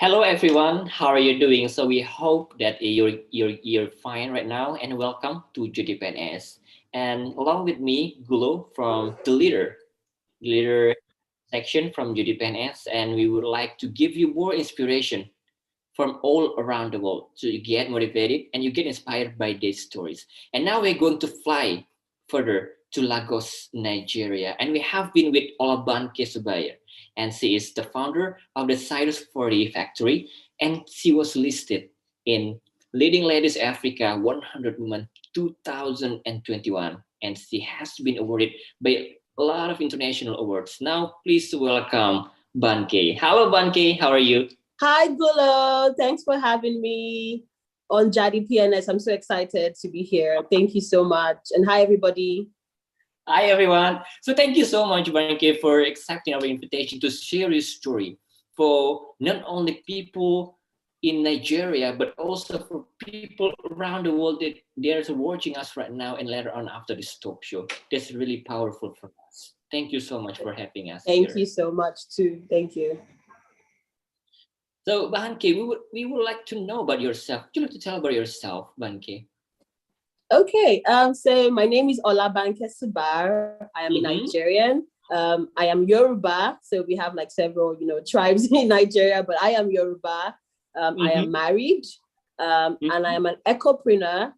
Hello everyone, how are you doing? So we hope that you're fine right now, and welcome to JadiPNS. And along with me, Gulo from the leader section from JadiPNS, and we would like to give you more inspiration from all around the world. So you get motivated and you get inspired by these stories. And now we're going to fly further to Lagos, Nigeria. And we have been with Olabanke Subair. And she is the founder of the CYRUS45 factory. And she was listed in Leading Ladies Africa 100 Women 2021. And she has been awarded by a lot of international awards. Now, please welcome Banke. Hello, Banke. How are you? Hi, Gulo. Thanks for having me on JadiPNS. I'm so excited to be here. Thank you so much. And hi, everybody. Hi, everyone. So thank you so much, Banke, for accepting our invitation to share your story for not only people in Nigeria, but also for people around the world that they're watching us right now and later on after this talk show. That's really powerful for us. Thank you so much for having us Thank here. you so much, too. Thank you. So, Banke, we would like to know about yourself. Would you like to tell about yourself, Banke? Okay. So my name is Olabanke Subair. I am a Nigerian. I am Yoruba. So we have like several, tribes in Nigeria, but I am Yoruba. I am married. And I am an ecopreneur.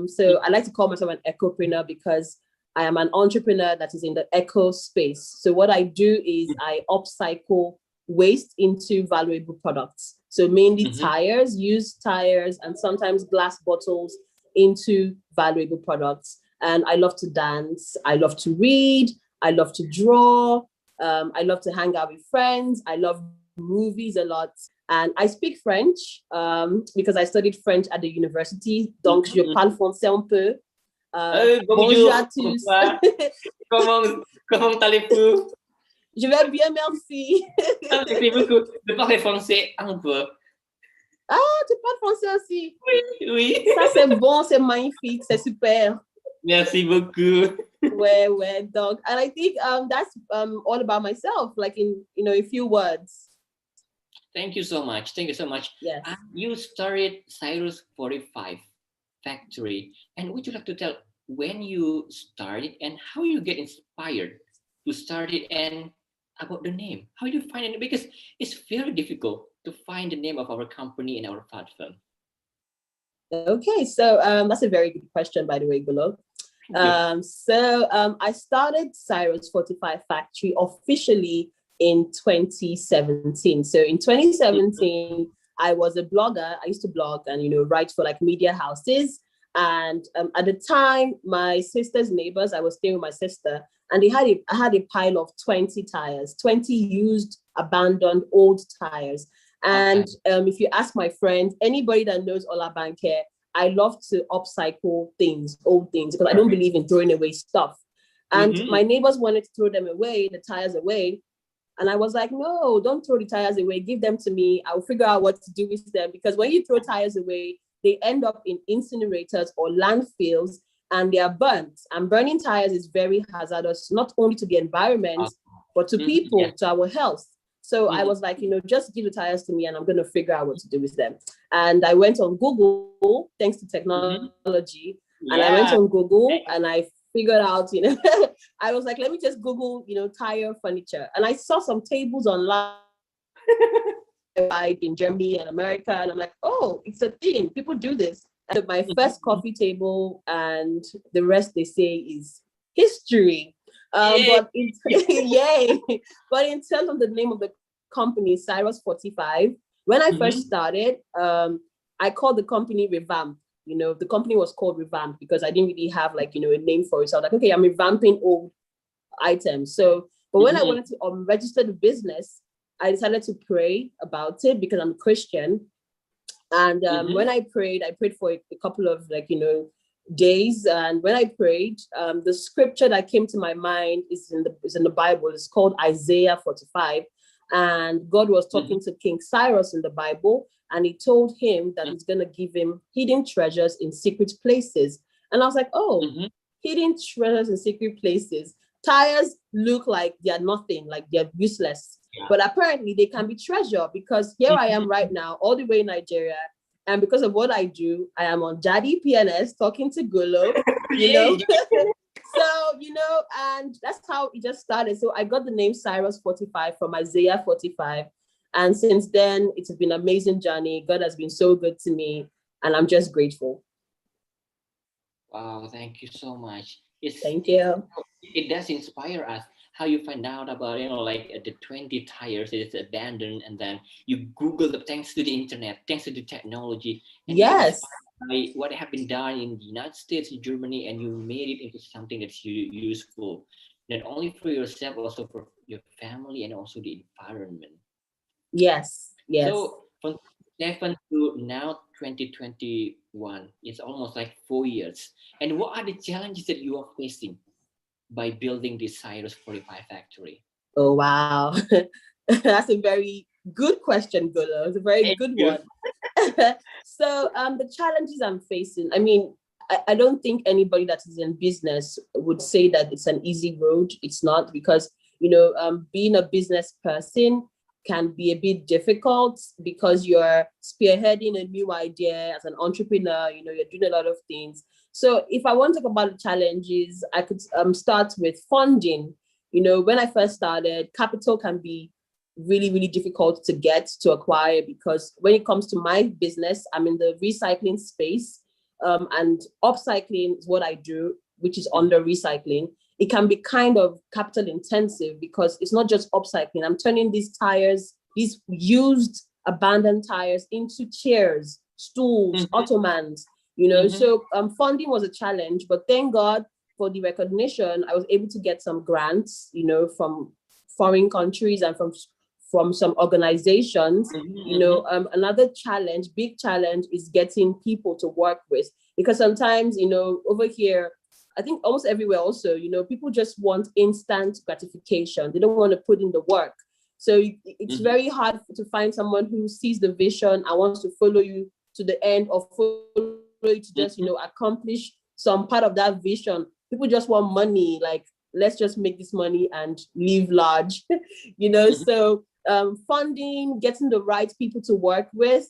So I like to call myself an ecopreneur because I am an entrepreneur that is in the eco space. So what I do is I upcycle waste into valuable products. So mainly tires, used tires, and sometimes glass bottles into valuable products. And I love to dance. I love to read. I love to draw. I love to hang out with friends. I love movies a lot. And I speak French because I studied French at the university. Donc, je parle français un peu. Bonjour à tous. Comment allez-vous? Je vais bien, merci. Merci beaucoup. Je parle français un peu. Ah, tu parles français aussi? Oui, oui. Ça, c'est bon, c'est magnifique, c'est super. Merci beaucoup. Ouais. Donc, and I think that's all about myself, like in, a few words. Thank you so much. Yes. You started CYRUS45 factory. And would you like to tell when you started and how you get inspired to start it and about the name? How do you find it? Because it's very difficult to find the name of our company and our platform. Okay, so that's a very good question, by the way, Gulo. I started CYRUS45 factory officially in 2017. So in 2017, I was a blogger. I used to blog and write for like media houses. And at the time, my sister's neighbors, I was staying with my sister, and I had a pile of 20 tires, 20 used, abandoned, old tires. And if you ask my friends, anybody that knows Olabanke, I love to upcycle things, old things, because I don't believe in throwing away stuff. And my neighbors wanted to throw them away, the tires away. And I was like, no, don't throw the tires away. Give them to me. I'll figure out what to do with them. Because when you throw tires away, they end up in incinerators or landfills and they are burnt. And burning tires is very hazardous, not only to the environment, but to people, to our health. So I was like, just give the tires to me and I'm going to figure out what to do with them. And I went on Google, thanks to technology. And I went on Google and I figured out, I was like, let me just Google, tire furniture. And I saw some tables online in Germany and America. And I'm like, oh, it's a thing. People do this. And my first coffee table and the rest they say is history. But yay! But in terms of the name of the company, CYRUS45, when I first started, I called the company Revamp. The company was called Revamp because I didn't really have like, a name for it. So I was like, okay, I'm revamping old items. So, but when I wanted to register the business, I decided to pray about it because I'm a Christian. And when I prayed for a couple of days. And when I prayed, the scripture that came to my mind is in the Bible. It's called Isaiah 45. And God was talking to King Cyrus in the Bible. And he told him that he's going to give him hidden treasures in secret places. And I was like, hidden treasures in secret places. Tires look like they're nothing, like they're useless. but apparently they can be treasured, because here I am right now, all the way in Nigeria. And because of what I do, I am on JadiPNS talking to Gulo, you know. So, and that's how it just started. So I got the name CYRUS45 from Isaiah 45. And since then, it has been an amazing journey. God has been so good to me, and I'm just grateful. Wow, thank you so much. Thank you. It does inspire us how you find out about, like the 20 tires is abandoned, and then you Google the thanks to the internet, thanks to the technology, and you get Yes. inspired by what have been done in the United States, Germany, and you made it into something that's useful, not only for yourself, also for your family and also the environment. Yes. So from 7 to now 2021, it's almost like 4 years. And what are the challenges that you are facing by building this CYRUS45 factory? Oh, wow. That's a very good question, Gulo. It's a very Thank good you. one. So the challenges I'm facing, I mean, I don't think anybody that is in business would say that it's an easy road. It's not, because, being a business person can be a bit difficult, because you're spearheading a new idea as an entrepreneur, you're doing a lot of things. So if I want to talk about the challenges, I could start with funding. When I first started, capital can be really, really difficult to get, to acquire, because when it comes to my business, I'm in the recycling space, and upcycling is what I do, which is under recycling. It can be kind of capital intensive, because it's not just upcycling. I'm turning these tires, these used abandoned tires, into chairs, stools, ottomans, So funding was a challenge, but thank God for the recognition. I was able to get some grants, from foreign countries and from some organizations. Another challenge, big challenge, is getting people to work with, because sometimes, over here, I think almost everywhere also, people just want instant gratification. They don't want to put in the work. So it's very hard to find someone who sees the vision and wants to follow you to the end, or follow you to just, accomplish some part of that vision. People just want money, like, let's just make this money and live large, So funding, getting the right people to work with,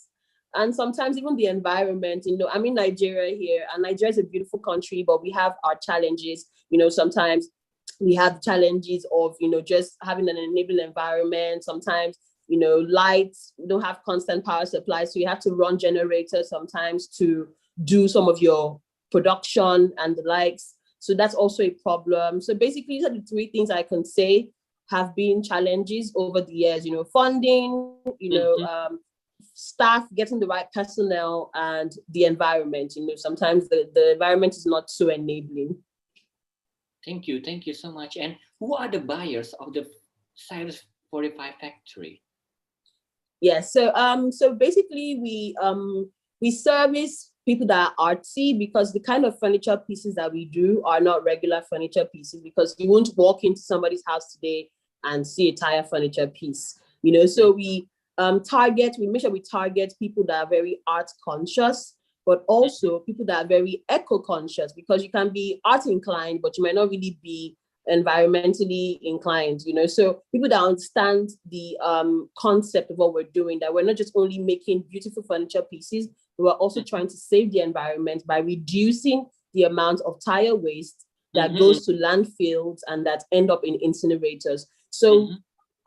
and sometimes even the environment. I'm in Nigeria here, and Nigeria is a beautiful country, but we have our challenges. Sometimes we have challenges of, just having an enabling environment. Sometimes, lights, we don't have constant power supply, so you have to run generators sometimes to do some of your production and the likes. So that's also a problem. So basically, these are the three things I can say have been challenges over the years, funding, staff, getting the right personnel, and the environment. Sometimes the environment is not so enabling. Thank you so much. And who are the buyers of the CYRUS45 factory? Yes, so basically we service people that are artsy, because the kind of furniture pieces that we do are not regular furniture pieces, because you won't walk into somebody's house today and see a tire furniture piece. So we make sure we target people that are very art conscious, but also people that are very eco conscious, because you can be art inclined, but you might not really be environmentally inclined. So people that understand the concept of what we're doing, that we're not just only making beautiful furniture pieces, we're also trying to save the environment by reducing the amount of tire waste that goes to landfills and that end up in incinerators. So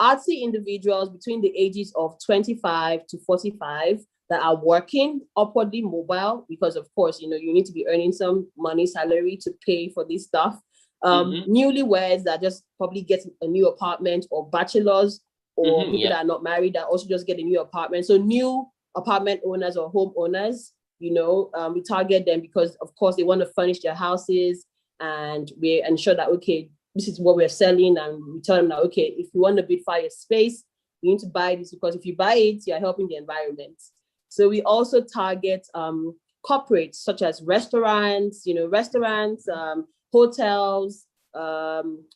artsy individuals between the ages of 25 to 45 that are working, upwardly mobile, because of course, you need to be earning some money, salary, to pay for this stuff. Newlyweds that just probably get a new apartment, or bachelors, or people that are not married that also just get a new apartment. So new apartment owners or home owners, we target them, because of course they want to furnish their houses, and we ensure that, okay, this is what we're selling, and we tell them that, okay, if you want to beautify your space, you need to buy this, because if you buy it, you're helping the environment. So we also target corporates such as restaurants, hotels,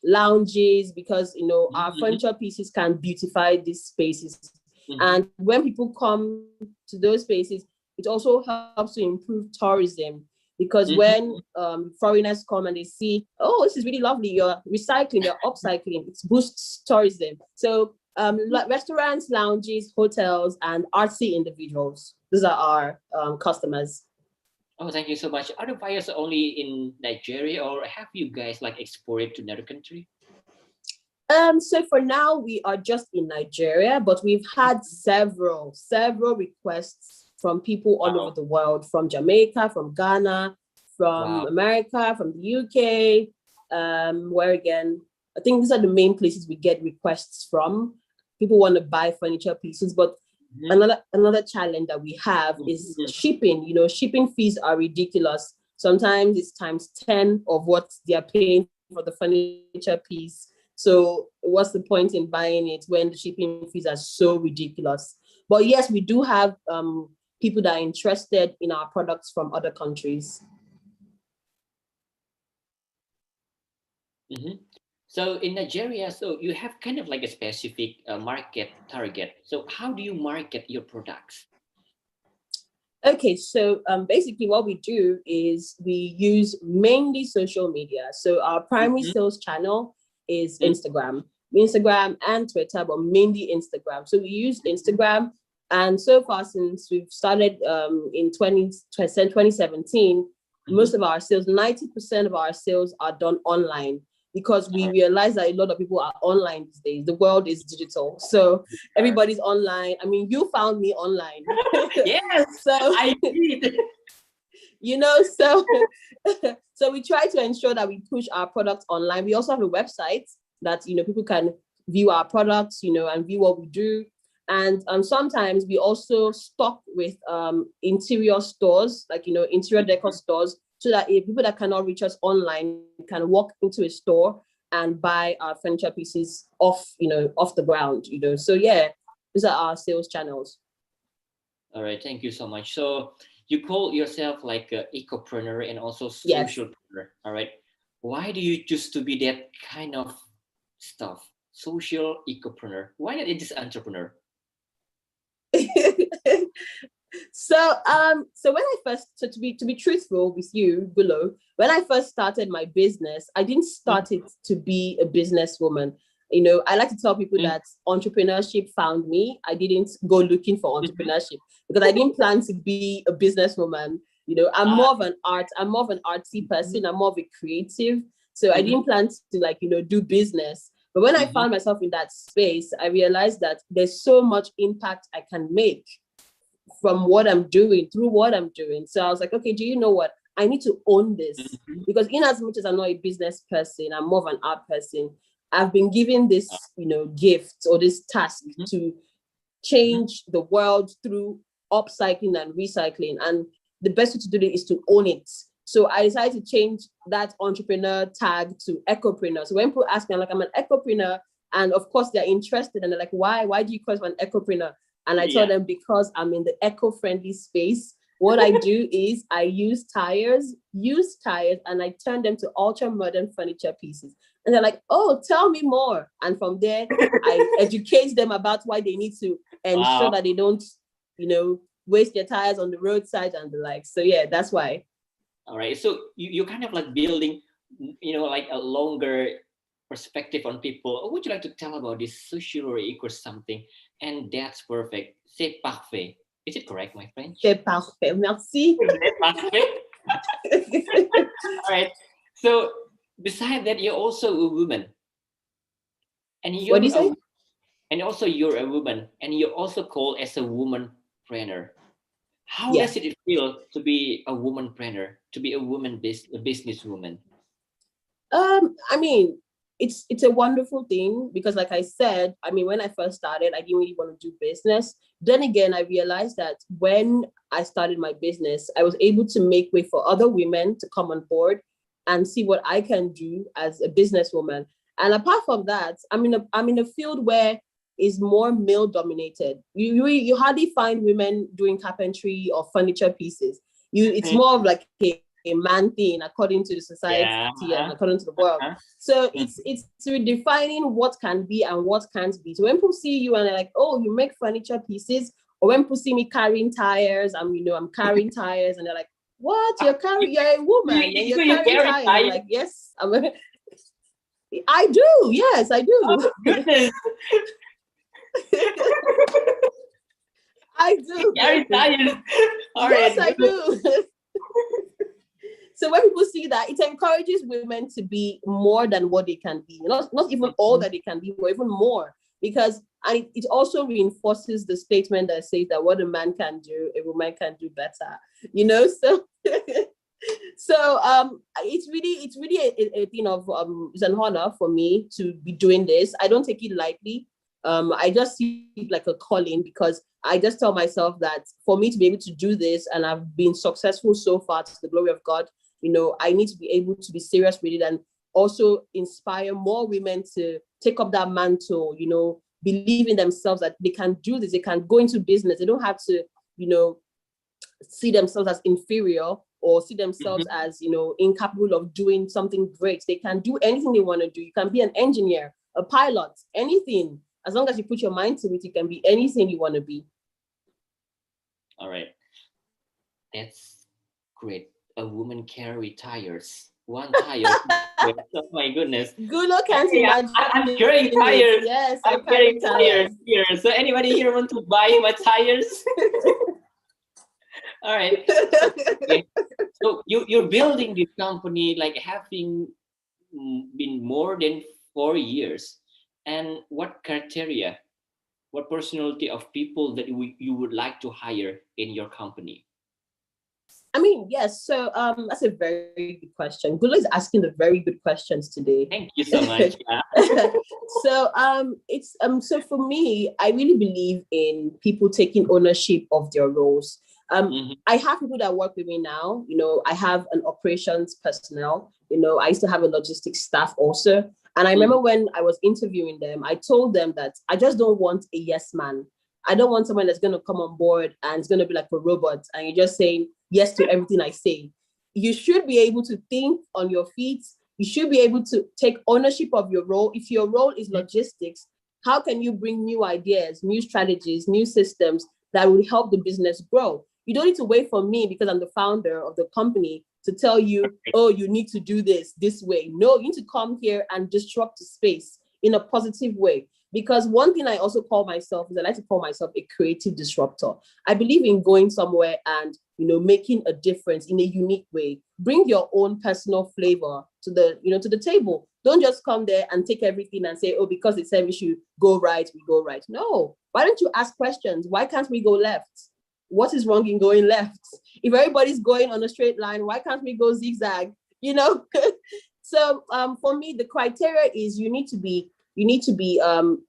lounges, because our furniture pieces can beautify these spaces. And when people come to those spaces, it also helps to improve tourism, because when foreigners come and they see, oh, this is really lovely, you're recycling, you're upcycling, it boosts tourism. So Restaurants, lounges, hotels, and artsy individuals. Those are our customers. Oh, thank you so much. Are the buyers only in Nigeria, or have you guys like exported to another country? So for now, we are just in Nigeria, but we've had several requests from people all over Wow. the world, from Jamaica, from Ghana, from Wow. America, from the UK, where again, I think these are the main places we get requests from. People want to buy furniture pieces, but another challenge that we have is shipping. You know, shipping fees are ridiculous. Sometimes it's times 10 of what they are paying for the furniture piece. So what's the point in buying it when the shipping fees are so ridiculous? But yes, we do have people that are interested in our products from other countries. Mm-hmm. So in Nigeria, so you have kind of like a specific market target. So how do you market your products? Okay, so basically what we do is we use mainly social media. So our primary sales channel is Instagram and Twitter, but mainly Instagram. So we use Instagram, and so far since we've started in 2017, most of our sales, 90% of our sales are done online, because we realize that a lot of people are online these days. The world is digital, so everybody's online. I mean, you found me online. Yes, so I did. you know, so so we try to ensure that we push our products online. We also have a website that, you know, people can view our products, you know, and view what we do. And sometimes we also stock with interior stores, like, you know, interior decor stores, so that if people that cannot reach us online can walk into a store and buy our furniture pieces off, you know, off the ground, you know. So yeah, these are our sales channels. All right, thank you so much. So you call yourself like a ecopreneur and also Yes. socialpreneur. All right, why do you choose to be that kind of stuff? Social ecopreneur. Why not just entrepreneur? So when I first, so to be truthful with you, Gulo, when I first started my business, I didn't start it to be a businesswoman. You know, I like to tell people that entrepreneurship found me. I didn't go looking for entrepreneurship because I didn't plan to be a businesswoman. You know, I'm more of an artsy person. I'm more of a creative. So I didn't plan to, like, you know, do business. But when I found myself in that space, I realized that there's so much impact I can make from what I'm doing, through what I'm doing. So I was like, okay, do you know what? I need to own this, because in as much as I'm not a business person, I'm more of an art person. I've been given this, you know, gift or this task to change the world through upcycling and recycling. And the best way to do it is to own it. So I decided to change that entrepreneur tag to ecopreneur. So when people ask me, I'm like, I'm an ecopreneur. And of course, they're interested and they're like, why? Why do you call it an ecopreneur? And I told them, because I'm in the eco-friendly space. What I do is I use tires, and I turn them to ultra modern furniture pieces. And they're like, oh, tell me more. And from there, I educate them about why they need to ensure that they don't, you know, waste their tires on the roadside and the like. So yeah, that's why. All right. So you're kind of like building, you know, like a longer perspective on people. What would you like to tell about this social equals something? And that's perfect. C'est parfait. Is it correct, my French? C'est parfait. Merci. C'est parfait. All right. So besides that, you're also a woman. And What do you say? And also you're a woman, and you're also called as a woman planner. How does it feel to be a woman planner, to be a businesswoman? I mean, it's a wonderful thing, because like I said, I mean, when I first started, I didn't really want to do business. Then again, I realized that when I started my business, I was able to make way for other women to come on board and see what I can do as a businesswoman. And apart from that, I'm in a field where is more male dominated. You hardly find women doing carpentry or furniture pieces. It's more of like a man thing, according to the society and according to the world. So it's redefining what can be and what can't be. So when people see you and they're like, oh, you make furniture pieces, or when people see me carrying tires, I'm carrying tires, and they're like, what? You're a woman and you're carrying tires. I'm like, yes, I do. Yes, I do. Oh, goodness. I do. Are you tired? All Yes, right. I do. So when people see that, it encourages women to be more than what they can be, not even all that they can be, but even more. Because and it also reinforces the statement that says that what a man can do, a woman can do better. So it's really a thing of it's an honor for me to be doing this. I don't take it lightly. I just see it like a calling, because I just tell myself that for me to be able to do this, and I've been successful so far to the glory of God, I need to be able to be serious with it, and also inspire more women to take up that mantle, believe in themselves that they can do this, they can go into business. They don't have to, see themselves as inferior or see themselves as, incapable of doing something great. They can do anything they want to do. You can be an engineer, a pilot, anything. As long as you put your mind to it, you can be anything you want to be. All right. That's great. A woman carry tires. One tire. Oh my goodness. Gulo can't imagine. I'm carrying tires. Yes, I'm carrying tires here. So anybody here want to buy my tires? All right. Okay. So you're building this company, like having been more than 4 years. And what criteria, what personality of people that you would like to hire in your company? I mean, yes. So that's a very good question. Gulo is asking the very good questions today. Thank you so much. So so for me, I really believe in people taking ownership of their roles. I have people that work with me now. I have an operations personnel. I used to have a logistics staff also. And I remember when I was interviewing them, I told them that I just don't want a yes man. I don't want someone that's going to come on board and it's going to be like a robot and you're just saying yes to everything I say. You should be able to think on your feet. You should be able to take ownership of your role. If your role is logistics, how can you bring new ideas, new strategies, new systems that will help the business grow? You don't need to wait for me because I'm the founder of the company to tell you, oh, you need to do this way. No, you need to come here and disrupt the space in a positive way. Because one thing I also call myself is I like to call myself a creative disruptor. I believe in going somewhere and making a difference in a unique way. Bring your own personal flavor to the table. Don't just come there and take everything and say, oh, because they said we should go right, we go right. No. Why don't you ask questions? Why can't we go left? What is wrong in going left? If everybody's going on a straight line, why can't we go zigzag? So for me, the criteria is you need to be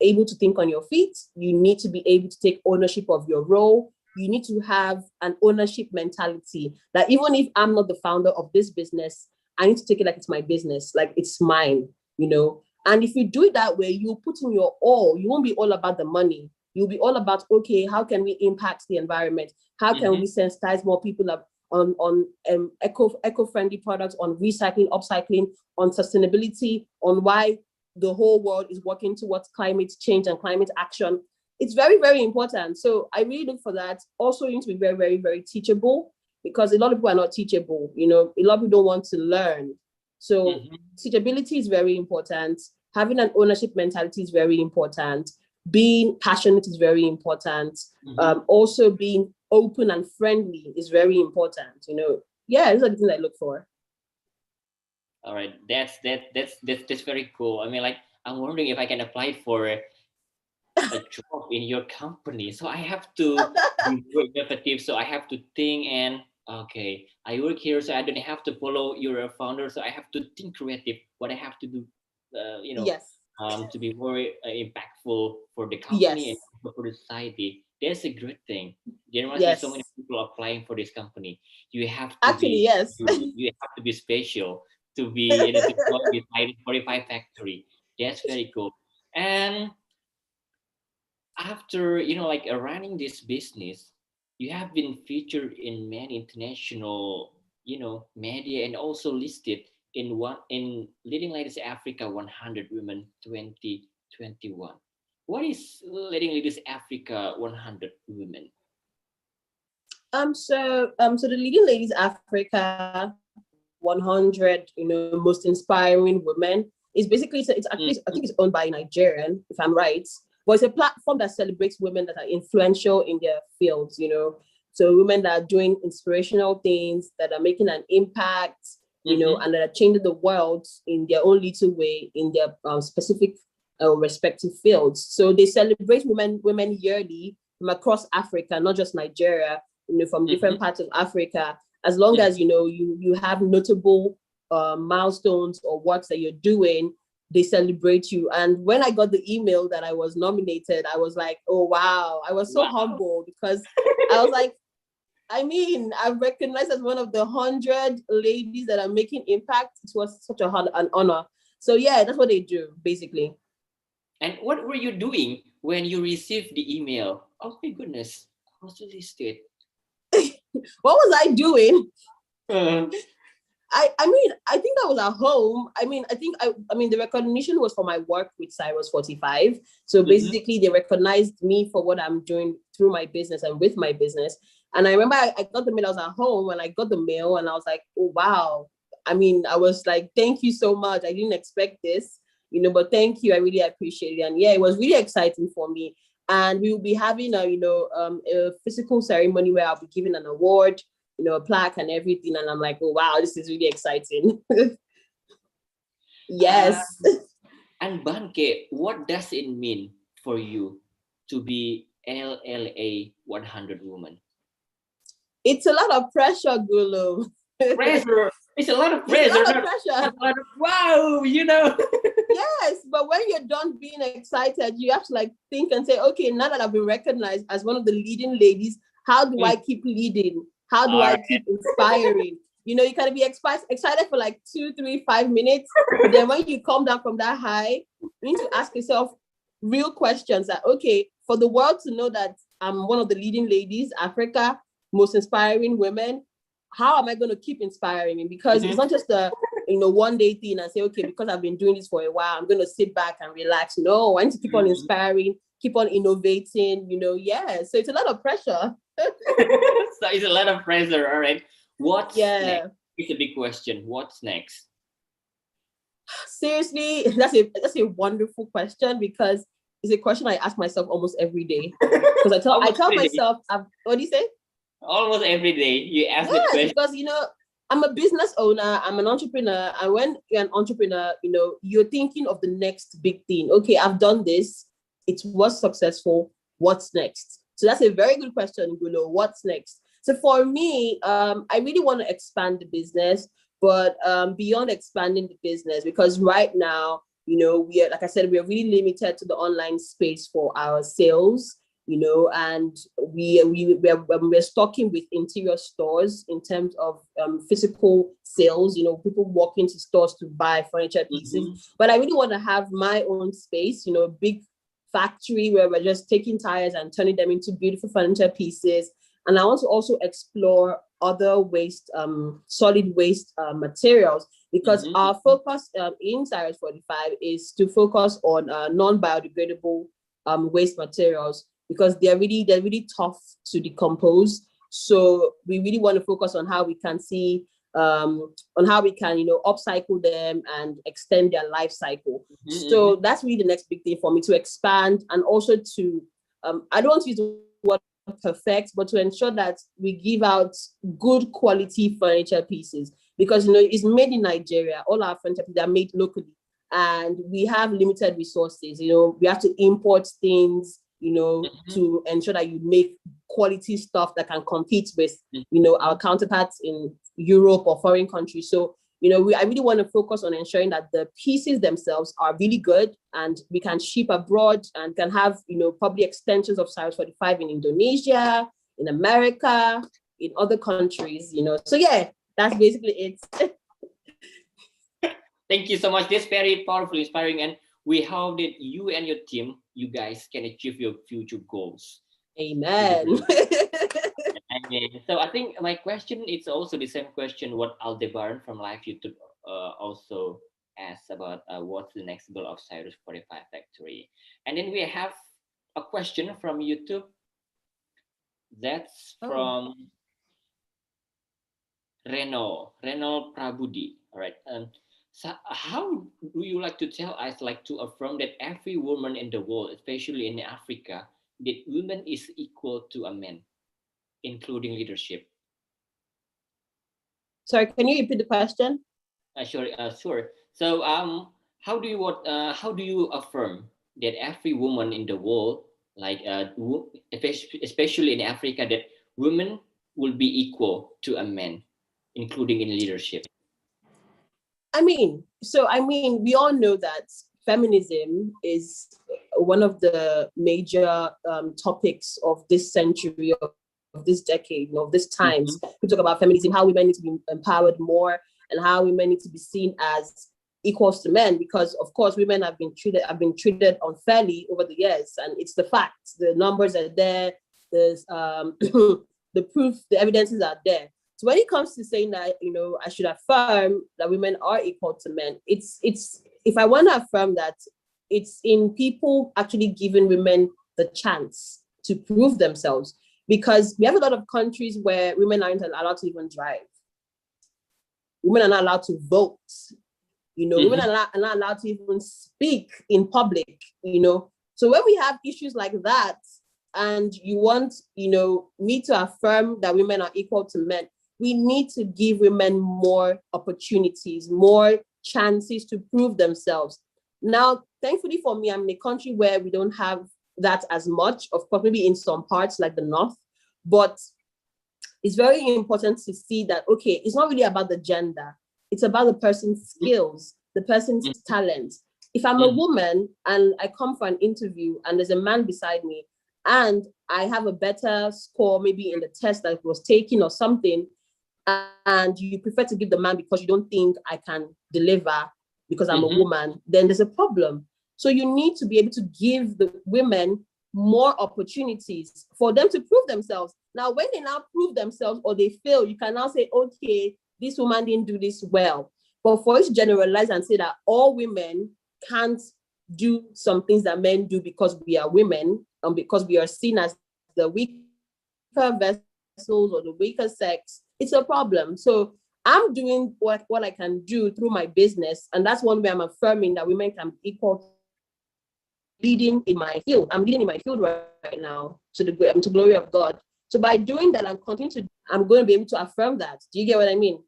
able to think on your feet. You need to be able to take ownership of your role. You need to have an ownership mentality that even if I'm not the founder of this business, I need to take it like it's my business, like it's mine, And if you do it that way, you put in your all. You won't be all about the money. You'll be all about, okay, how can we impact the environment? How can we sensitize more people up on eco-friendly products, on recycling, upcycling, on sustainability, on why the whole world is working towards climate change and climate action. It's very, very important. So I really look for that. Also, you need to be very, very, very teachable because a lot of people are not teachable. A lot of people don't want to learn. So teachability is very important. Having an ownership mentality is very important. Being passionate is very important. Also being open and friendly is very important. Yeah, those are the things I look for. All right, that's very cool. I mean, like, I'm wondering if I can apply for a job in your company. So I have to be very innovative. So I have to think and okay, I work here, so I don't have to follow your founder. So I have to think creative. What I have to do, Yes. to be more impactful for the company and Yes. for the society. That's a great thing. There must be so many Yes. people applying for this company. You have to Actually, be yes. you have to be special to be to join this 45 factory. That's very cool. And after like running this business, you have been featured in many international media and also listed in Leading Ladies Africa 100 Women 2021. What is Leading Ladies Africa 100 Women? So the Leading Ladies Africa 100, most inspiring women is basically, it's actually, I think it's owned by a Nigerian, if I'm right. but it's a platform that celebrates women that are influential in their fields, you know. So women that are doing inspirational things, that are making an impact, you know, and that are changing the world in their own little way in their specific respective fields. So they celebrate women yearly from across Africa, not just Nigeria, you know, from different parts of Africa. As long as, you know, you have notable milestones or works that you're doing, they celebrate you. And when I got the email that I was nominated, I was like, oh, wow. I was so humbled because I was like, I mean, I'm recognized as one of the 100 ladies that are making impact. It was such an honor. So yeah, that's what they do, basically. And what were you doing when you received the email? Oh my goodness, I was listed. What was I doing? I mean, I think I was at home. I mean, I mean, the recognition was for my work with CYRUS45. So basically, they recognized me for what I'm doing through my business and with my business. And I remember I got the mail. I was at home and I got the mail, and I was like, oh wow. I mean, I was like, thank you so much. I didn't expect this, you know, but thank you. I really appreciate it. And yeah, it was really exciting for me. And we will be having a physical ceremony where I'll be giving an award, you know, a plaque and everything. And I'm like, oh, wow, this is really exciting. Yes. And Banke, what does it mean for you to be LLA 100 woman? It's a lot of pressure, Gulo. Pressure. It's a lot of pressure. It's a lot of pressure. A lot of, wow, you know. Yes, but when you're done being excited, you have to like think and say, okay, now that I've been recognized as one of the leading ladies, how do I keep leading? How do I keep inspiring? You know, you can be excited for like 2, 3, 5 minutes. But then when you come down from that high, you need to ask yourself real questions that, okay, for the world to know that I'm one of the leading ladies, Africa, most inspiring women, how am I going to keep inspiring me? Because it's not just a, you know, one day thing and say, okay, because I've been doing this for a while, I'm going to sit back and relax. No, I need to keep on inspiring, keep on innovating, you know. Yeah, so it's a lot of pressure. So it's a lot of pressure. All right, what's next? It's a big question. What's next? Seriously, that's a wonderful question, because it's a question I ask myself almost every day. Because I tell myself, what do you say? Almost every day you ask that question. Because, you know, I'm a business owner, I'm an entrepreneur, and when you're an entrepreneur, you know, you're thinking of the next big thing. Okay, I've done this, it was successful, what's next? So that's a very good question, Gulo. What's next? So for me, I really want to expand the business, but beyond expanding the business, because right now, you know, we are, like I said, we are really limited to the online space for our sales, you know, and we're stocking with interior stores in terms of physical sales. You know, people walk into stores to buy furniture pieces, but I really want to have my own space, you know, a big factory where we're just taking tires and turning them into beautiful furniture pieces. And I want to also explore other waste, solid waste materials, because our focus in CYRUS45 is to focus on non-biodegradable waste materials, because they're really tough to decompose. So we really want to focus on how we can you know, upcycle them and extend their life cycle. So that's really the next big thing for me, to expand, and also to I don't want to use the word perfect, but to ensure that we give out good quality furniture pieces, because, you know, it's made in Nigeria. All our furniture pieces are made locally, and we have limited resources. You know, we have to import things, you know, to ensure that you make quality stuff that can compete with, you know, our counterparts in Europe or foreign countries. So, you know, I really want to focus on ensuring that the pieces themselves are really good, and we can ship abroad and can have, you know, probably extensions of CYRUS45 in Indonesia, in America, in other countries, you know. So yeah, that's basically it. Thank you so much. This very powerful, inspiring, and we hope that you and your team, you guys, can achieve your future goals. Amen. So I think my question is also the same question what Aldebaran from Live YouTube also asked about what's the next goal of CYRUS45 Factory. And then we have a question from YouTube. That's from Reno Prabudi. All right. So how do you like to tell us, like to affirm that every woman in the world, especially in Africa, that women is equal to a man, including leadership? Sorry, can you repeat the question? Sure. So how do you affirm that every woman in the world, like especially in Africa, that women will be equal to a man, including in leadership? We all know that feminism is one of the major topics of this century, of this decade, of this times. We Mm-hmm. talk about feminism, how women need to be empowered more, and how women need to be seen as equals to men, because of course women have been treated unfairly over the years, and it's the facts. The numbers are there. There's the proof, the evidences are there. So when it comes to saying that, I should affirm that women are equal to men, it's if I want to affirm that, it's in people actually giving women the chance to prove themselves. Because we have a lot of countries where women aren't allowed to even drive. Women are not allowed to vote. Women Mm-hmm. are not allowed to even speak in public. So when we have issues like that, and you want, me to affirm that women are equal to men, we need to give women more opportunities, more chances to prove themselves. Now, thankfully for me, I'm in a country where we don't have that as much. Of course, maybe in some parts like the north, but it's very important to see that, okay, it's not really about the gender. It's about the person's skills, the person's talent. If I'm a Mm-hmm. woman and I come for an interview and there's a man beside me and I have a better score, maybe in the test that was taken or something, and you prefer to give the man because you don't think I can deliver because I'm a Mm-hmm. woman, then there's a problem. So you need to be able to give the women more opportunities for them to prove themselves. Now, when they now prove themselves or they fail, you can now say, okay, this woman didn't do this well. But for us to generalize and say that all women can't do some things that men do because we are women and because we are seen as the weaker vessels or the weaker sex, it's a problem. So I'm doing what I can do through my business, and that's one way I'm affirming that women can be equal to men. I'm leading in my field. I'm leading in my field right now to the glory of God. So by doing that, I'm continuing to. I'm going to be able to affirm that. Do you get what I mean?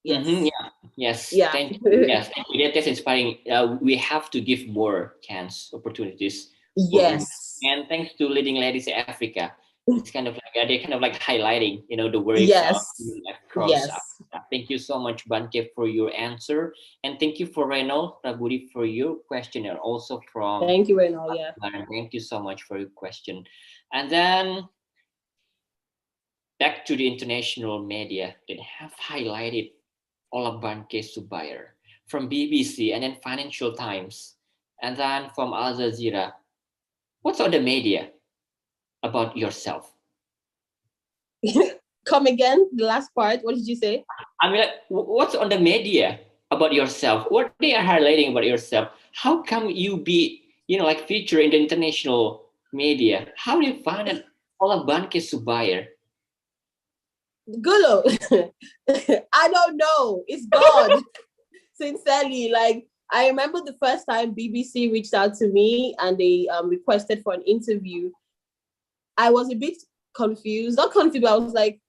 Mm-hmm. Yes. Yeah. Yes. Yeah. Thank you. Yes. Thank you. That's inspiring. We have to give more chance opportunities for women. Yes. And thanks to Leading Ladies Africa, it's kind of like they're kind of like highlighting, the words of Yes. across Yes. Africa. Thank you so much, Banke, for your answer, and thank you for Reynold Prabudi for your question, and also from Thank you, Renal. Yeah. Thank you so much for your question. And then back to the international media that have highlighted Olabanke Subair from BBC and then Financial Times and then from Al Jazeera. What's on the media about yourself? Come again. The last part. What did you say? I mean, like, what's on the media about yourself? What they are highlighting about yourself? How come you be, like feature in the international media? How do you find an Olabanke Subair? Gulo. I don't know. It's God. Sincerely, like I remember the first time BBC reached out to me and they requested for an interview. I was a bit confused. Not confused, but I was like,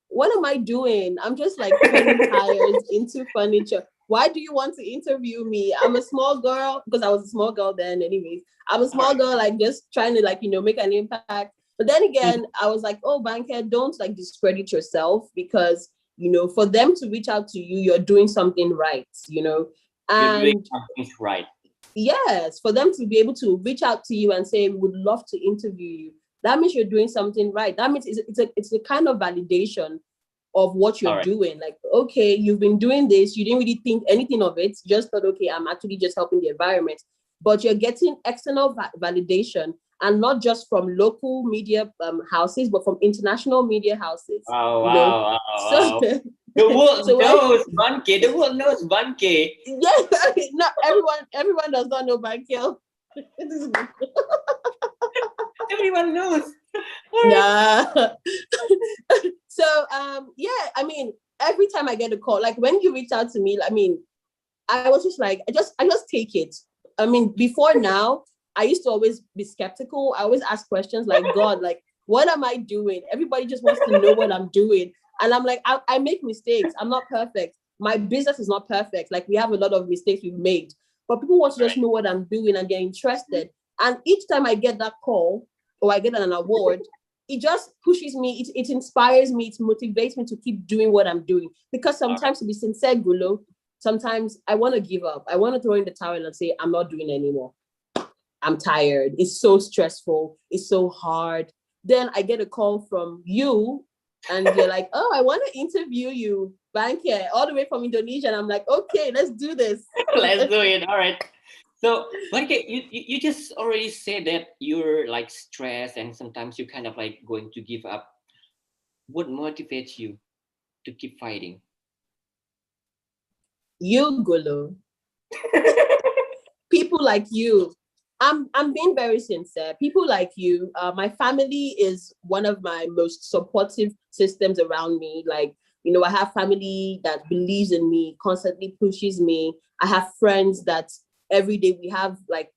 what am I doing? I'm just like turning tires into furniture. Why do you want to interview me? I'm a small girl, because I was a small girl then, anyways. I'm a All small right. girl, like just trying to make an impact. But then again, I was like, oh, Banker, don't like discredit yourself, because for them to reach out to you, you're doing something right. You're doing And something right. yes, for them to be able to reach out to you and say, we would love to interview you, that means you're doing something right. That means it's a kind of validation of what you're All right. doing. Like, okay, you've been doing this, you didn't really think anything of it, just thought, okay, I'm actually just helping the environment. But you're getting external validation, and not just from local media houses, but from international media houses, Wow, you know. wow, wow, So, wow. The world so when, knows Banke. The world knows Banke. yes, not everyone does not know Michael. Everyone knows. All right. Nah. So yeah, I mean, every time I get a call, like when you reach out to me, I mean, I was just like, I just take it. I mean, before now, I used to always be skeptical. I always ask questions like, God, like, what am I doing? Everybody just wants to know what I'm doing. And I'm like, I make mistakes. I'm not perfect. My business is not perfect. Like, we have a lot of mistakes we've made. But people want to just know what I'm doing and they're interested. And each time I get that call or I get an award, it just pushes me, it inspires me, it motivates me to keep doing what I'm doing. Because sometimes, to be sincere, Gulo, sometimes I want to give up. I want to throw in the towel and say, I'm not doing it anymore. I'm tired. It's so stressful. It's so hard. Then I get a call from you and you're like, oh, I want to interview you, Banke, all the way from Indonesia. And I'm like, okay, let's do this. Let's do it. All right. So, Banke, you just already said that you're like stressed and sometimes you kind of like going to give up. What motivates you to keep fighting? You, Gulo. People like you. I'm being very sincere. People like you, my family is one of my most supportive systems around me. Like, you know, I have family that believes in me, constantly pushes me. I have friends that every day we have like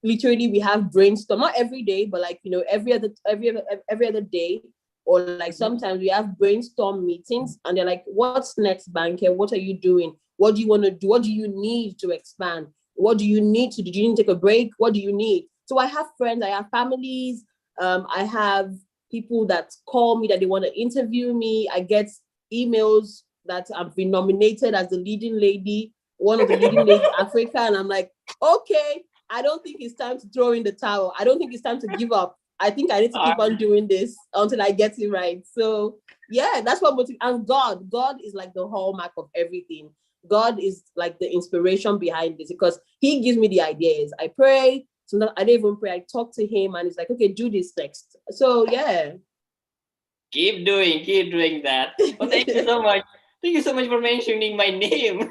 literally we have brainstorm, not every day, but like, you know, every other day, or like sometimes we have brainstorm meetings and they're like, what's next, Banker? What are you doing? What do you want to do? What do you need to expand? What do you need to do? Do you need to take a break? What do you need? So I have friends, I have families, I have people that call me that they want to interview me. I get emails that I've been nominated as the leading lady, one of the leading ladies Africa, and I'm like, okay, I don't think it's time to throw in the towel. I don't think it's time to give up. I think I need to keep on doing this until I get it right. So yeah, that's what motivates. And God is like the hallmark of everything. God is like the inspiration behind this because He gives me the ideas. I pray. Sometimes I don't even pray. I talk to Him, and He's like, "Okay, do this next." So yeah. Keep doing that. Well, thank you so much. Thank you so much for mentioning my name.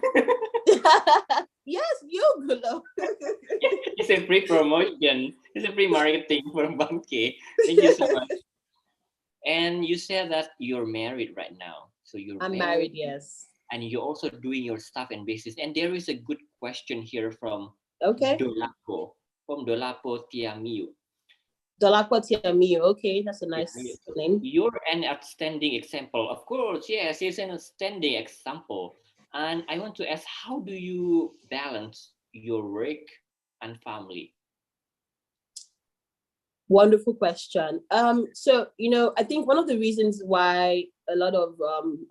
Yes, you, Gulo. It's a free promotion. It's a free marketing for Banke. Thank you so much. And you said that you're married right now. So you're I'm married married. Yes. and you're also doing your stuff and business. And there is a good question here from Okay. Dolapo, Tiamiu. Dolakwa Tiamiyu. Okay, that's a Yeah, nice name. you're an outstanding example. Of course, yes, it's an outstanding example. And I want to ask, how do you balance your work and family? Wonderful question. So you know, I think one of the reasons why a lot of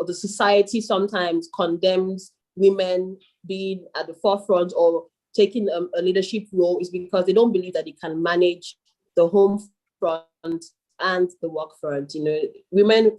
the society sometimes condemns women being at the forefront or taking a leadership role is because they don't believe that they can manage the home front and the work front. You know, women,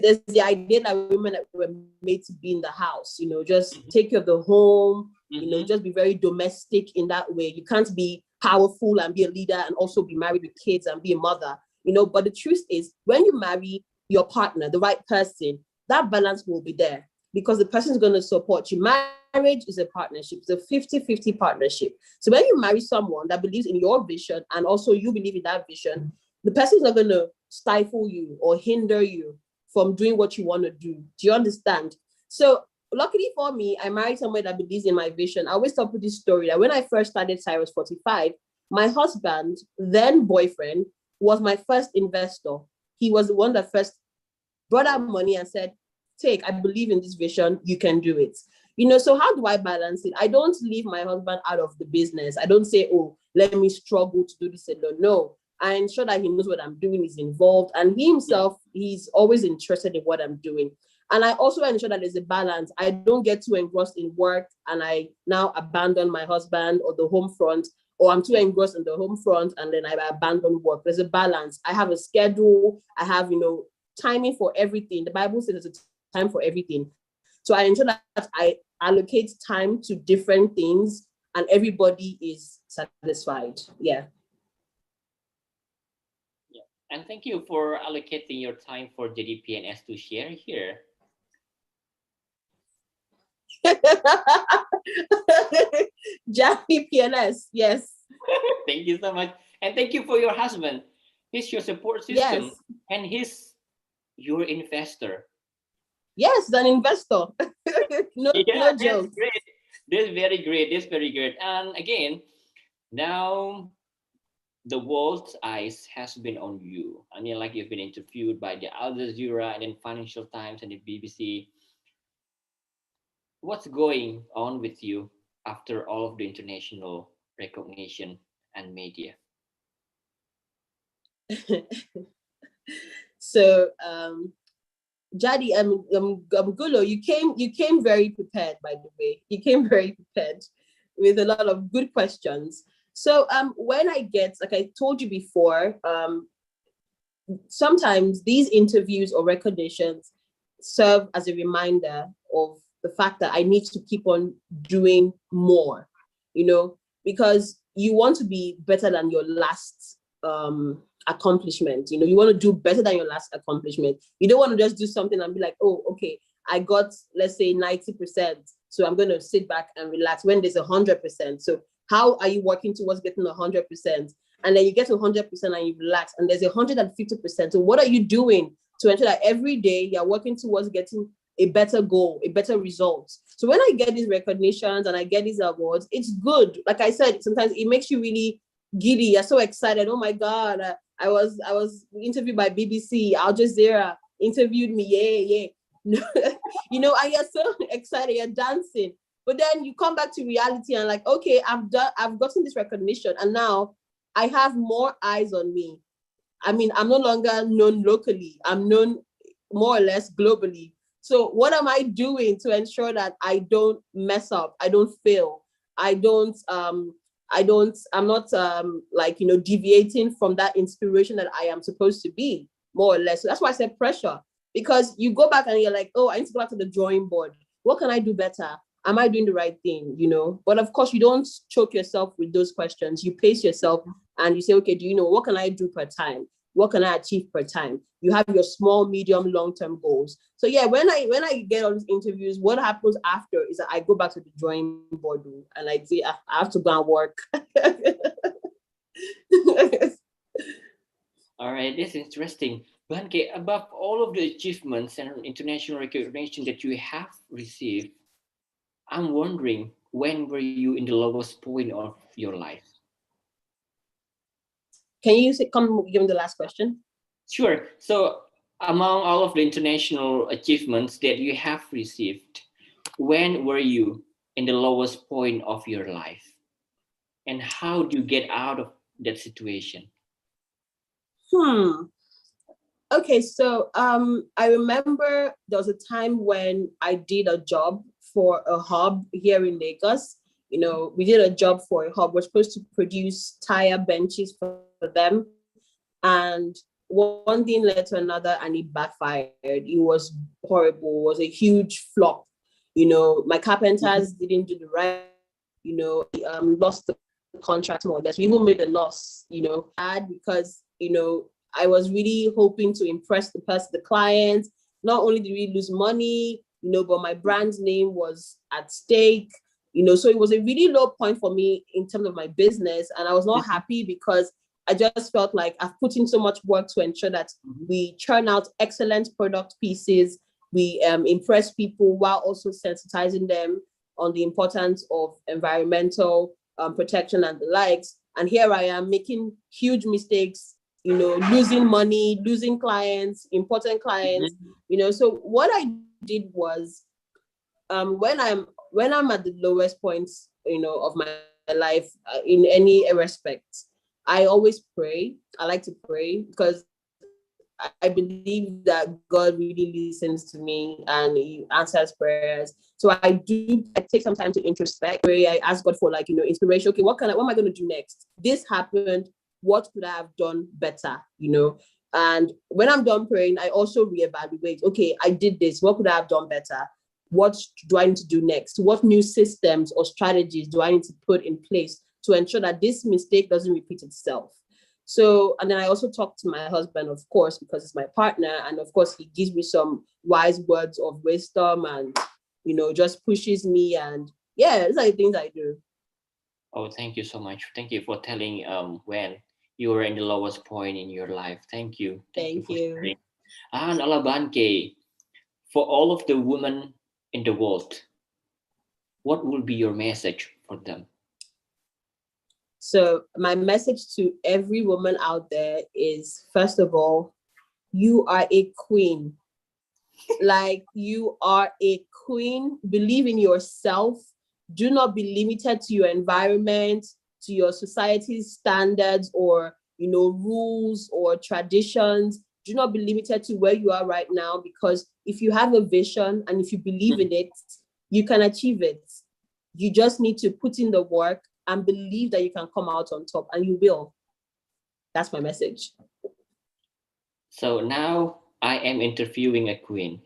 there's the idea that women were made to be in the house. You know, just take care of the home. You know, just be very domestic in that way. You can't be powerful and be a leader and also be married with kids and be a mother, you know. But the truth is, when you marry your partner, the right person, that balance will be there because the person is going to support you. Marriage is a partnership, it's a 50-50 partnership. So when you marry someone that believes in your vision and also you believe in that vision, the person is not going to stifle you or hinder you from doing what you want to do. Do you understand? So luckily for me, I married someone that believes in my vision. I always talk with this story that when I first started CYRUS45, my husband, then boyfriend, was my first investor. He was the one that first brought out money and said, take, I believe in this vision, you can do it. You know, so how do I balance it? I don't leave my husband out of the business. I don't say, oh, let me struggle to do this alone. No, I ensure that he knows what I'm doing, he's involved, and he himself, he's always interested in what I'm doing. And I also ensure that there's a balance. I don't get too engrossed in work and I now abandon my husband or the home front, or I'm too engrossed in the home front and then I abandon work. There's a balance. I have a schedule. I have, you know, timing for everything. The Bible says there's a time for everything. So I ensure that I allocate time to different things and everybody is satisfied. Yeah. Yeah. And thank you for allocating your time for JDPNS to share here. JadiPNS, yes. Thank you so much. And thank you for your husband. He's your support system Yes. and he's your investor. Yes, an investor. No, Yeah, no that's joke. great. That's very great. That's very great. And again, now the world's eyes has been on you. I mean, like you've been interviewed by the Al Jazeera and then Financial Times and the BBC. What's going on with you after all of the international recognition and media? So, Gulo, you came very prepared. By the way, you came very prepared with a lot of good questions. So, when I get, like I told you before, sometimes these interviews or recognitions serve as a reminder of the fact that I need to keep on doing more, because you want to be better than your last accomplishment. You want to do better than your last accomplishment. You don't want to just do something and be like, oh, okay, I got, let's say, 90%. So I'm going to sit back and relax when there's 100%. So how are you working towards getting 100%? And then you get to 100% and you relax, and there's 150%. So what are you doing to ensure that every day you're working towards getting a better goal, a better result? So when I get these recognitions and I get these awards, it's good. Like I said, sometimes it makes you really giddy. You're so excited. Oh my God, I was interviewed by BBC, Al Jazeera interviewed me. Yeah. And you're so excited, you're dancing. But then you come back to reality and like, okay, I've gotten this recognition, and now I have more eyes on me. I mean, I'm no longer known locally. I'm known more or less globally. So what am I doing to ensure that I don't mess up? I don't fail. I'm not like, deviating from that inspiration that I am supposed to be, more or less. So that's why I said pressure. Because you go back and you're like, oh, I need to go back to the drawing board. What can I do better? Am I doing the right thing? But of course, you don't choke yourself with those questions. You pace yourself and you say, okay, do you know what can I do per time? What can I achieve per time? You have your small, medium, long-term goals. So yeah, when I get all these interviews, what happens after is that I go back to the drawing board and I say, I have to go and work. All right, that's interesting. Blanke, above all of the achievements and international recognition that you have received, I'm wondering, when were you in the lowest point of your life? Can you come give me the last question? Sure. So, among all of the international achievements that you have received, when were you in the lowest point of your life? And how do you get out of that situation? Okay, so I remember there was a time when I did a job for a hub here in Lagos. We did a job for a hub. We're supposed to produce tire benches for them. And one thing led to another and it backfired. It was horrible. It was a huge flop. My carpenters didn't do the right. Lost the contract more or less. We even made a loss. Because I was really hoping to impress the client. Not only did we lose money, but my brand name was at stake. So it was a really low point for me in terms of my business, and I was not happy because I just felt like I've put in so much work to ensure that we churn out excellent product pieces. We impress people while also sensitizing them on the importance of environmental protection and the likes. And here I am making huge mistakes, losing money, losing clients, important clients. So what I did was, when I'm at the lowest points, of my life, in any respect, I always pray. I like to pray because I believe that God really listens to me and He answers prayers. So I take some time to introspect, pray. I ask God for, like, inspiration. Okay, what am I going to do next? This happened. What could I have done better? And when I'm done praying, I also reevaluate. Okay, I did this. What could I have done better? What do I need to do next? What new systems or strategies do I need to put in place to ensure that this mistake doesn't repeat itself? So, and then I also talk to my husband, of course, because it's my partner. And of course, he gives me some wise words of wisdom and, just pushes me. And yeah, these are the things I do. Oh, thank you so much. Thank you for telling when you were in the lowest point in your life. Thank you. Thank you Thank for you. sharing. And Alabanke, for all of the women in the world, what will be your message for them? So my message to every woman out there is, first of all, you are a queen. Like, you are a queen. Believe in yourself. Do not be limited to your environment, to your society's standards, or rules or traditions. Do not be limited to where you are right now, because if you have a vision and if you believe in it, you can achieve it. You just need to put in the work and believe that you can come out on top, and you will. That's my message. So now I am interviewing a queen.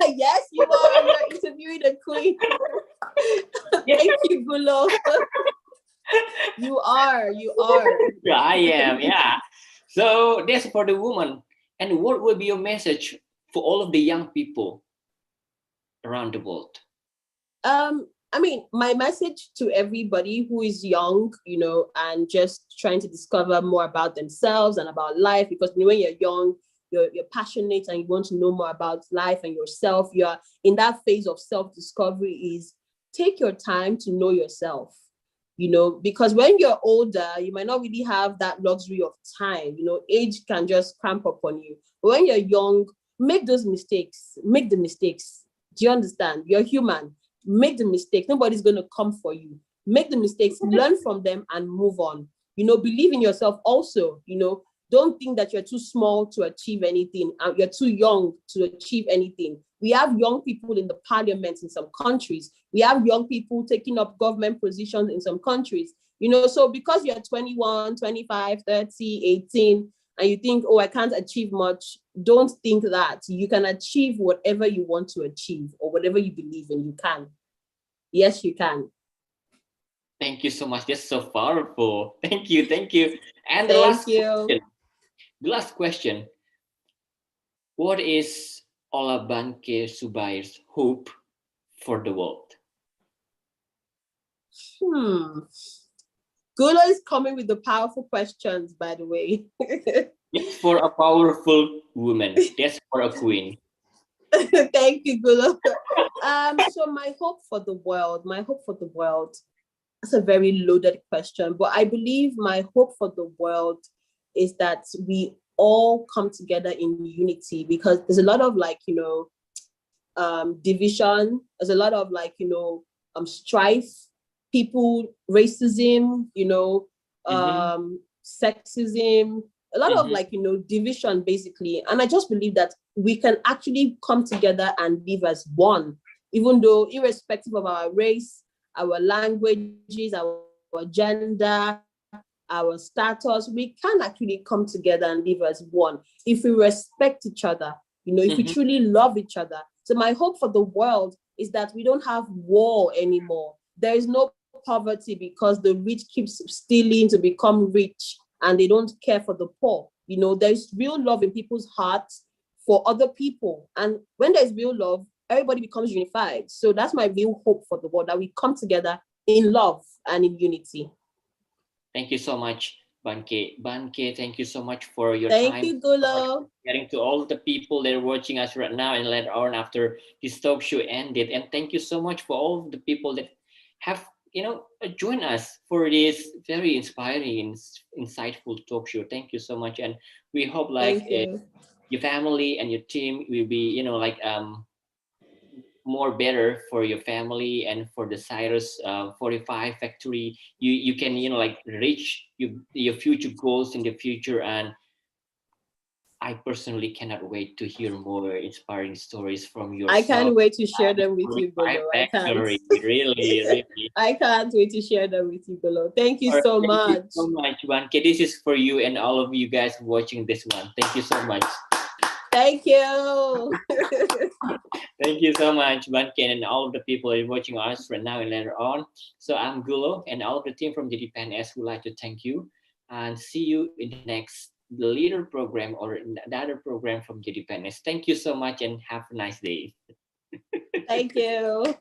Yes, you are. You're interviewing a queen. Thank you, Gulo. You are. Yeah, I am. Yeah. So that's for the woman. And what will be your message for all of the young people around the world? I mean, my message to everybody who is young, and just trying to discover more about themselves and about life, because when you're young, you're passionate and you want to know more about life and yourself. You're in that phase of self-discovery. Is take your time to know yourself. Because when you're older, you might not really have that luxury of time. Age can just cramp up on you. But when you're young, make those mistakes. Make the mistakes. Do you understand? You're human. Make the mistakes. Nobody's going to come for you. Make the mistakes, learn from them, and move on. Believe in yourself also. Don't think that you're too small to achieve anything. You're too young to achieve anything. We have young people in the parliament in some countries. We have young people taking up government positions in some countries. So because you're 21, 25, 30, 18, and you think, oh, I can't achieve much, don't think that. You can achieve whatever you want to achieve, or whatever you believe in. You can. Yes, you can. Thank you so much. That's so powerful. Thank you. Thank you. And Thank you. The last question. What is Olabanke Subair's hope for the world? Gulo is coming with the powerful questions, by the way. It's for a powerful woman. That's for a queen. Thank you, Gulo. So my hope for the world, that's a very loaded question, but I believe my hope for the world is that we all come together in unity, because there's a lot of division. There's a lot of strife, people, racism, sexism, a lot of division basically. And I just believe that we can actually come together and live as one, even though irrespective of our race, our languages, our gender, our status, we can actually come together and live as one if we respect each other, if we truly love each other. So my hope for the world is that we don't have war anymore. There is no poverty because the rich keeps stealing to become rich and they don't care for the poor. There's real love in people's hearts for other people. And when there's real love, everybody becomes unified. So that's my real hope for the world, that we come together in love and in unity. Thank you so much, Banke. Banke, thank you so much for your time. Thank you, Gulo. Getting to all the people that are watching us right now and later on after this talk show ended. And thank you so much for all the people that have joined us for this very inspiring, insightful talk show. Thank you so much, and we hope your family and your team will be more better for your family and for the CYRUS45 factory. You can reach your future goals in the future. And I personally cannot wait to hear more inspiring stories from yourself. I can't wait to share them with you, Gulo. I can't. Really. I can't wait to share them with you, Gulo. Thank you so much. Thank you so much, Banke. This is for you and all of you guys watching this one. Thank you so much. Thank you. Thank you so much, Banke, and all of the people that are watching us right now and later on. So I'm Gulo, and all of the team from JadiPNS would like to thank you and see you in the next leader program or another program from JadiPNS. Thank you so much and have a nice day. Thank you.